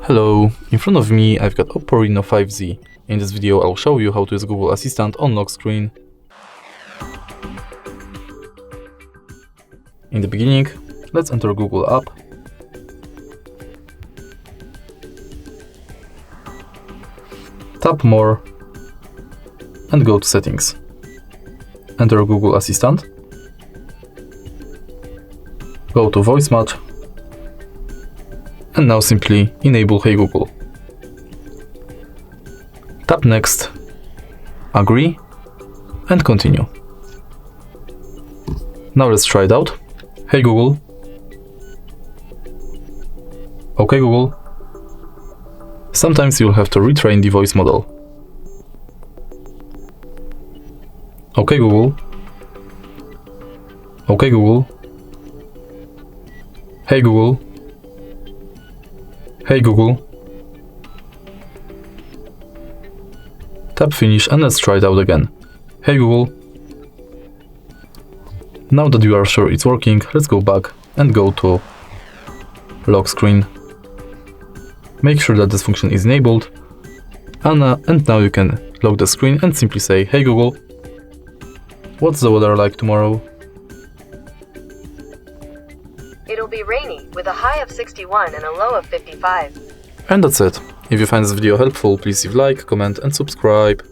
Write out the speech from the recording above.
Hello, in front of me I've got Oppo Reno 5Z. In this video I'll show you how to use Google Assistant on lock screen. In the beginning, let's enter Google app. Tap More and go to Settings. Enter Google Assistant. Go to Voice Match. And now simply enable Hey Google. Tap Next, Agree, and Continue. Now let's try it out. Hey Google. OK Google. Sometimes you'll have to retrain the voice model. OK Google. OK Google. Hey Google. Hey Google. Tap Finish and let's try it out again. Hey Google. Now that you are sure it's working, let's go back and go to lock screen. Make sure that this function is enabled. And now you can lock the screen and simply say, Hey Google, what's the weather like tomorrow? It'll be rainy, with a high of 61 and a low of 55. And that's it. If you find this video helpful, please leave a like, comment and subscribe.